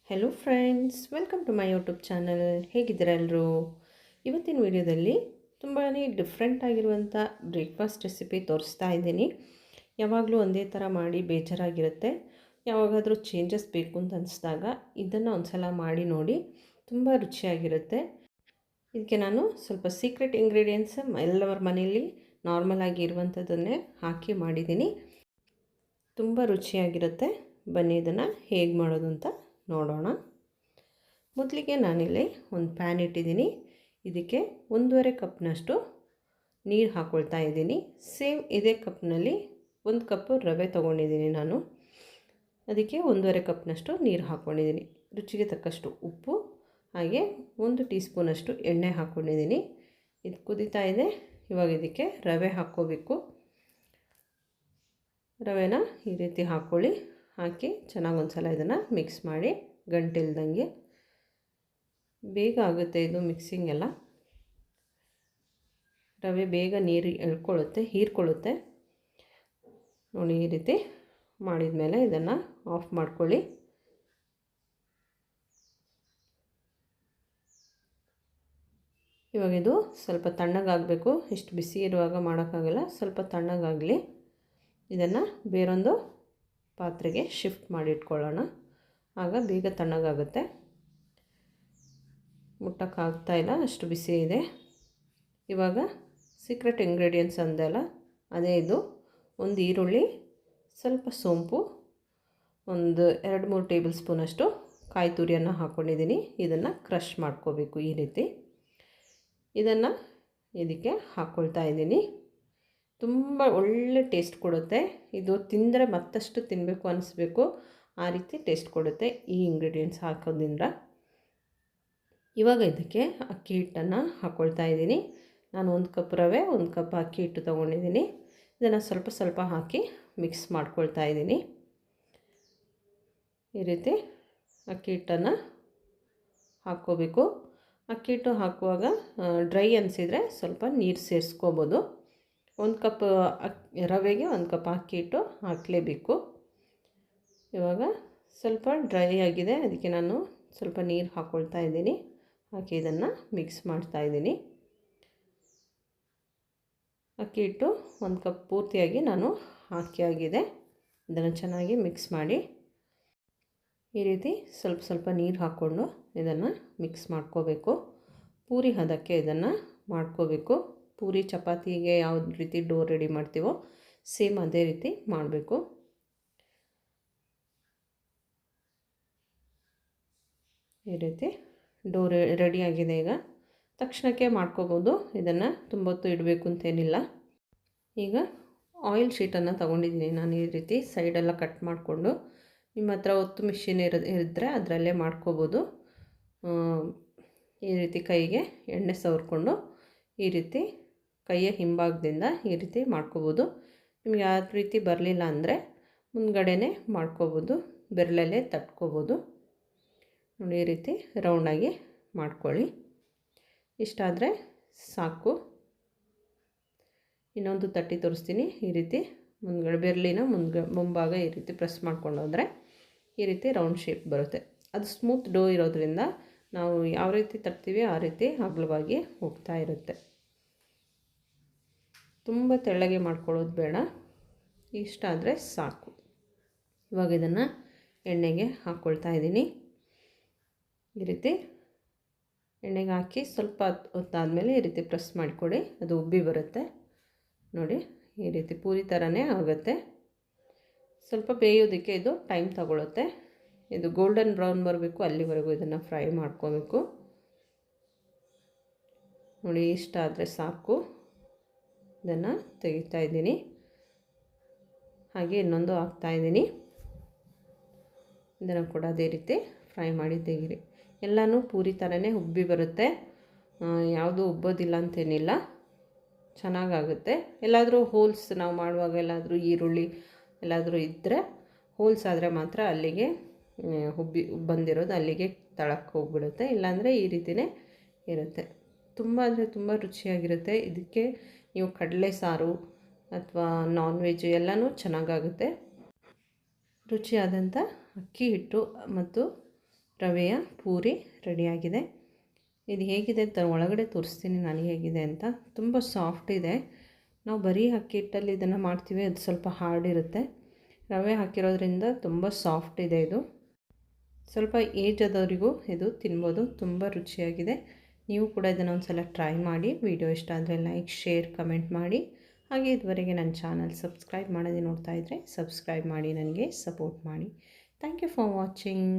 Hello friends, welcome to my YouTube channel. ಹೇಗಿದ್ದೀರಾ ಎಲ್ಲರೂ? ಇವತ್ತಿನ ವಿಡಿಯೋದಲ್ಲಿ ತುಂಬಾ ಡಿಫ್ರೆಂಟ್ ಆಗಿರುವಂಥ ಬ್ರೇಕ್ಫಾಸ್ಟ್ ರೆಸಿಪಿ ತೋರಿಸ್ತಾ ಇದ್ದೀನಿ. ಯಾವಾಗಲೂ ಒಂದೇ ಥರ ಮಾಡಿ ಬೇಜಾರಾಗಿರುತ್ತೆ. ಯಾವಾಗಾದರೂ ಚೇಂಜಸ್ ಬೇಕು ಅಂತ ಅನಿಸಿದಾಗ ಇದನ್ನು ಒಂದು ಸಲ ಮಾಡಿ ನೋಡಿ, ತುಂಬ ರುಚಿಯಾಗಿರುತ್ತೆ. ಇದಕ್ಕೆ ನಾನು ಸ್ವಲ್ಪ ಸೀಕ್ರೆಟ್ ಇಂಗ್ರೀಡಿಯೆಂಟ್ಸ್ ಎಲ್ಲರ ಮನೆಯಲ್ಲಿ ನಾರ್ಮಲ್ ಆಗಿ ಇರುವಂಥದ್ದನ್ನೇ ಹಾಕಿ ಮಾಡಿದ್ದೀನಿ. ತುಂಬ ರುಚಿಯಾಗಿರುತ್ತೆ. ಬನ್ನಿ ಇದನ್ನು ಹೇಗೆ ಮಾಡೋದು ಅಂತ ನೋಡೋಣ. ಮೊದಲಿಗೆ ನಾನಿಲ್ಲಿ ಒಂದು ಪ್ಯಾನ್ ಇಟ್ಟಿದ್ದೀನಿ. ಇದಕ್ಕೆ 1.5 ಕಪ್ನಷ್ಟು ನೀರು ಹಾಕ್ಕೊಳ್ತಾ ಇದ್ದೀನಿ. ಸೇಮ್ ಇದೇ ಕಪ್ನಲ್ಲಿ 1 ಕಪ್ಪು ರವೆ ತೊಗೊಂಡಿದ್ದೀನಿ ನಾನು. ಅದಕ್ಕೆ 1.5 ಕಪ್ನಷ್ಟು ನೀರು ಹಾಕ್ಕೊಂಡಿದ್ದೀನಿ. ರುಚಿಗೆ ತಕ್ಕಷ್ಟು ಉಪ್ಪು, ಹಾಗೆ 1 ಟೀ ಸ್ಪೂನಷ್ಟು ಎಣ್ಣೆ ಹಾಕ್ಕೊಂಡಿದ್ದೀನಿ. ಇದು ಕುದೀತಾ ಇದೆ. ಇವಾಗ ಇದಕ್ಕೆ ರವೆ ಹಾಕ್ಕೋಬೇಕು. ರವೆನ ಈ ರೀತಿ ಹಾಕ್ಕೊಳ್ಳಿ. ಹಾಕಿ ಚೆನ್ನಾಗಿ ಒಂದು ಸಲ ಇದನ್ನು ಮಿಕ್ಸ್ ಮಾಡಿ, ಗಂಟಿಲ್ದಂಗೆ. ಬೇಗ ಆಗುತ್ತೆ ಇದು ಮಿಕ್ಸಿಂಗ್ ಎಲ್ಲ. ರವೆ ಬೇಗ ನೀರು ಹೀರ್ಕೊಳ್ಳುತ್ತೆ ನೋಡಿ. ಈ ರೀತಿ ಮಾಡಿದ ಮೇಲೆ ಇದನ್ನು ಆಫ್ ಮಾಡ್ಕೊಳ್ಳಿ. ಇವಾಗ ಇದು ಸ್ವಲ್ಪ ತಣ್ಣಗಾಗಬೇಕು. ಇಷ್ಟು ಬಿಸಿ ಇರುವಾಗ ಮಾಡೋಕ್ಕಾಗಲ್ಲ, ಸ್ವಲ್ಪ ತಣ್ಣಗಾಗಲಿ. ಇದನ್ನು ಬೇರೊಂದು ಪಾತ್ರೆಗೆ ಶಿಫ್ಟ್ ಮಾಡಿ ಇಟ್ಕೊಳ್ಳೋಣ. ಆಗ ಬೇಗ ತಣ್ಣಗಾಗುತ್ತೆ. ಮುಟ್ಟಕ್ಕಾಗ್ತಾಯಿಲ್ಲ, ಅಷ್ಟು ಬಿಸಿ ಇದೆ. ಇವಾಗ ಸೀಕ್ರೆಟ್ ಇಂಗ್ರೀಡಿಯೆಂಟ್ಸ್ ಅಂದೆಲ್ಲ ಅದೇ ಇದು. 1 ಈರುಳ್ಳಿ, ಸ್ವಲ್ಪ ಸೋಂಪು, ಒಂದು 2-3 ಟೇಬಲ್ ಸ್ಪೂನಷ್ಟು ಕಾಯಿ ತುರಿಯನ್ನು ಹಾಕ್ಕೊಂಡಿದ್ದೀನಿ. ಇದನ್ನು ಕ್ರಷ್ ಮಾಡ್ಕೋಬೇಕು ಈ ರೀತಿ. ಇದನ್ನು ಇದಕ್ಕೆ ಹಾಕ್ಕೊಳ್ತಾ ಇದ್ದೀನಿ. ತುಂಬ ಒಳ್ಳೆ ಟೇಸ್ಟ್ ಕೊಡುತ್ತೆ ಇದು. ತಿಂದರೆ ಮತ್ತಷ್ಟು ತಿನ್ನಬೇಕು ಅನಿಸ್ಬೇಕು, ಆ ರೀತಿ ಟೇಸ್ಟ್ ಕೊಡುತ್ತೆ ಈ ಇಂಗ್ರೀಡಿಯೆಂಟ್ಸ್ ಹಾಕೋದ್ರಿಂದ. ಇವಾಗ ಇದಕ್ಕೆ ಅಕ್ಕಿ ಹಿಟ್ಟನ್ನು ಹಾಕ್ಕೊಳ್ತಾ ಇದ್ದೀನಿ. ನಾನು 1 ಕಪ್ ರವೆ, 1 ಕಪ್ ಅಕ್ಕಿ ಹಿಟ್ಟು ತೊಗೊಂಡಿದ್ದೀನಿ. ಇದನ್ನು ಸ್ವಲ್ಪ ಸ್ವಲ್ಪ ಹಾಕಿ ಮಿಕ್ಸ್ ಮಾಡ್ಕೊಳ್ತಾ ಇದ್ದೀನಿ. ಈ ರೀತಿ ಅಕ್ಕಿ ಹಿಟ್ಟನ್ನು ಹಾಕ್ಕೋಬೇಕು. ಅಕ್ಕಿ ಹಿಟ್ಟು ಹಾಕುವಾಗ ಡ್ರೈ ಅನಿಸಿದರೆ ಸ್ವಲ್ಪ ನೀರು ಸೇರಿಸ್ಕೋಬೋದು. 1 ಕಪ್ ರವೆಗೆ 1 ಕಪ್ ಅಕ್ಕಿ ಹಿಟ್ಟು ಹಾಕಲೇಬೇಕು. ಇವಾಗ ಸ್ವಲ್ಪ ಡ್ರೈ ಆಗಿದೆ, ಅದಕ್ಕೆ ನಾನು ಸ್ವಲ್ಪ ನೀರು ಹಾಕ್ಕೊಳ್ತಾ ಇದ್ದೀನಿ. ಹಾಕಿ ಇದನ್ನು ಮಿಕ್ಸ್ ಮಾಡ್ತಾ ಇದ್ದೀನಿ. ಅಕ್ಕಿ ಹಿಟ್ಟು 1 ಕಪ್ ಪೂರ್ತಿಯಾಗಿ ನಾನು ಆಗಿದೆ. ಇದನ್ನು ಚೆನ್ನಾಗಿ ಮಿಕ್ಸ್ ಮಾಡಿ ಈ ರೀತಿ ಸ್ವಲ್ಪ ಸ್ವಲ್ಪ ನೀರು ಹಾಕ್ಕೊಂಡು ಇದನ್ನು ಮಿಕ್ಸ್ ಮಾಡ್ಕೋಬೇಕು. ಪೂರಿ ಹದಕ್ಕೆ ಇದನ್ನು ಮಾಡ್ಕೋಬೇಕು. ಪೂರಿ ಚಪಾತಿಗೆ ಯಾವ ರೀತಿ ಡೋ ರೆಡಿ ಮಾಡ್ತೀವೋ ಸೇಮ್ ಅದೇ ರೀತಿ ಮಾಡಬೇಕು. ಈ ರೀತಿ ಡೋ ರೆಡಿಯಾಗಿದೆ. ಈಗ ತಕ್ಷಣಕ್ಕೆ ಮಾಡ್ಕೋಬೋದು. ಇದನ್ನು ತುಂಬ ಹೊತ್ತು ಇಡಬೇಕು ಅಂತೇನಿಲ್ಲ. ಈಗ ಆಯಿಲ್ ಶೀಟನ್ನು ತೊಗೊಂಡಿದ್ದೀನಿ ನಾನು. ಈ ರೀತಿ ಸೈಡೆಲ್ಲ ಕಟ್ ಮಾಡಿಕೊಂಡು, ನಿಮ್ಮ ಹತ್ರ ಒತ್ತು ಮಿಷಿನ್ ಇದ್ದರೆ ಅದರಲ್ಲೇ ಮಾಡ್ಕೋಬೋದು. ಈ ರೀತಿ ಕೈಗೆ ಎಣ್ಣೆ ಸವರ್ಕೊಂಡು ಈ ರೀತಿ ಕೈಯ ಹಿಂಭಾಗದಿಂದ ಈ ರೀತಿ ಮಾಡ್ಕೋಬೋದು. ನಿಮ್ಗೆ ಯಾವ ರೀತಿ ಬರಲಿಲ್ಲ ಅಂದರೆ ಮುಂದ್ಗಡೆನೇ ಮಾಡ್ಕೋಬೋದು, ಬೆರಳಲ್ಲೇ ತಟ್ಕೋಬೋದು ನೋಡಿ. ಈ ರೀತಿ ರೌಂಡಾಗಿ ಮಾಡ್ಕೊಳ್ಳಿ. ಇಷ್ಟಾದರೆ ಸಾಕು. ಇನ್ನೊಂದು ತಟ್ಟಿ ತೋರಿಸ್ತೀನಿ. ಈ ರೀತಿ ಬೆರಳಿನ ಮುಂಭಾಗ ಈ ರೀತಿ ಪ್ರೆಸ್ ಮಾಡ್ಕೊಂಡು ಹೋದರೆ ಈ ರೀತಿ ರೌಂಡ್ ಶೇಪ್ ಬರುತ್ತೆ. ಅದು ಸ್ಮೂತ್ ಡೋ ಇರೋದ್ರಿಂದ ನಾವು ಯಾವ ರೀತಿ ತಟ್ತೀವಿ ಆ ರೀತಿ ಅಗಲವಾಗಿ ಹೋಗ್ತಾ ಇರುತ್ತೆ. ತುಂಬ ತೆಳ್ಳಗೆ ಮಾಡ್ಕೊಳ್ಳೋದು ಬೇಡ, ಇಷ್ಟಾದರೆ ಸಾಕು. ಇವಾಗ ಇದನ್ನು ಎಣ್ಣೆಗೆ ಹಾಕ್ಕೊಳ್ತಾ ಇದ್ದೀನಿ. ಈ ರೀತಿ ಎಣ್ಣೆಗೆ ಹಾಕಿ ಸ್ವಲ್ಪ ಹೊತ್ತಾದಮೇಲೆ ಈ ರೀತಿ ಪ್ರೆಸ್ ಮಾಡಿಕೊಡಿ, ಅದು ಉಬ್ಬಿ ಬರುತ್ತೆ ನೋಡಿ. ಈ ರೀತಿ ಪೂರಿ ಥರನೇ ಆಗುತ್ತೆ. ಸ್ವಲ್ಪ ಬೇಯೋದಕ್ಕೆ ಇದು ಟೈಮ್ ತಗೊಳುತ್ತೆ. ಇದು ಗೋಲ್ಡನ್ ಬ್ರೌನ್ ಬರಬೇಕು, ಅಲ್ಲಿವರೆಗೂ ಇದನ್ನು ಫ್ರೈ ಮಾಡ್ಕೋಬೇಕು ನೋಡಿ. ಇಷ್ಟ ಆದರೆ ಸಾಕು. ಇದನ್ನು ತೆಗಿತಾ ಇದ್ದೀನಿ. ಹಾಗೆ ಇನ್ನೊಂದು ಹಾಕ್ತಾಯಿದ್ದೀನಿ. ಇದನ್ನು ಕೂಡ ಅದೇ ರೀತಿ ಫ್ರೈ ಮಾಡಿ ತೆಗೀರಿ. ಎಲ್ಲನೂ ಪೂರಿ ಥರನೇ ಉಬ್ಬಿ ಬರುತ್ತೆ, ಯಾವುದೂ ಉಬ್ಬೋದಿಲ್ಲ ಅಂತೇನಿಲ್ಲ, ಚೆನ್ನಾಗಾಗುತ್ತೆ. ಎಲ್ಲಾದರೂ ಹೋಲ್ಸ್ ನಾವು ಮಾಡುವಾಗ ಎಲ್ಲಾದರೂ ಈರುಳ್ಳಿ ಎಲ್ಲಾದರೂ ಇದ್ದರೆ ಹೋಲ್ಸ್ ಆದರೆ ಮಾತ್ರ ಅಲ್ಲಿಗೆ ಬಂದಿರೋದು ಅಲ್ಲಿಗೆ ತಳಕ್ಕೆ ಹೋಗಿಬಿಡುತ್ತೆ. ಇಲ್ಲಾಂದರೆ ಈ ರೀತಿಯೇ ಇರುತ್ತೆ. ತುಂಬ ಅಂದರೆ ತುಂಬ ರುಚಿಯಾಗಿರುತ್ತೆ. ಇದಕ್ಕೆ ನೀವು ಕಡಲೆ ಸಾರು ಅಥವಾ ನಾನ್ ವೆಜ್ ಎಲ್ಲನೂ ಚೆನ್ನಾಗಾಗುತ್ತೆ. ರುಚಿಯಾದಂಥ ಅಕ್ಕಿ ಹಿಟ್ಟು ಮತ್ತು ರವೆಯ ಪೂರಿ ರೆಡಿಯಾಗಿದೆ. ಇದು ಹೇಗಿದೆ ಅಂತ ಒಳಗಡೆ ತೋರಿಸ್ತೀನಿ ನಾನು ಹೇಗಿದೆ ಅಂತ. ತುಂಬ ಸಾಫ್ಟ್ ಇದೆ. ನಾವು ಬರೀ ಅಕ್ಕಿ ಹಿಟ್ಟಲ್ಲಿ ಇದನ್ನು ಮಾಡ್ತೀವಿ, ಅದು ಸ್ವಲ್ಪ ಹಾರ್ಡ್ ಇರುತ್ತೆ. ರವೆ ಹಾಕಿರೋದ್ರಿಂದ ತುಂಬ ಸಾಫ್ಟ್ ಇದೆ. ಇದು ಸ್ವಲ್ಪ ಏಜ್ ಆದವರಿಗೂ ಇದು ತಿನ್ಬೋದು, ತುಂಬ ರುಚಿಯಾಗಿದೆ. ನೀವು ಕೂಡ ಇದನ್ನು ಒಂದು ಸಲ ಟ್ರೈ ಮಾಡಿ. ವಿಡಿಯೋ ಇಷ್ಟ ಆದರೆ ಲೈಕ್, ಶೇರ್, ಕಮೆಂಟ್ ಮಾಡಿ. ಹಾಗೆ ಇದುವರೆಗೆ ನನ್ನ ಚಾನಲ್ ಸಬ್ಸ್ಕ್ರೈಬ್ ಮಾಡೋದೇ ನೋಡ್ತಾ ಇದ್ದರೆ ಸಬ್ಸ್ಕ್ರೈಬ್ ಮಾಡಿ, ನನಗೆ ಸಪೋರ್ಟ್ ಮಾಡಿ. Thank you for watching.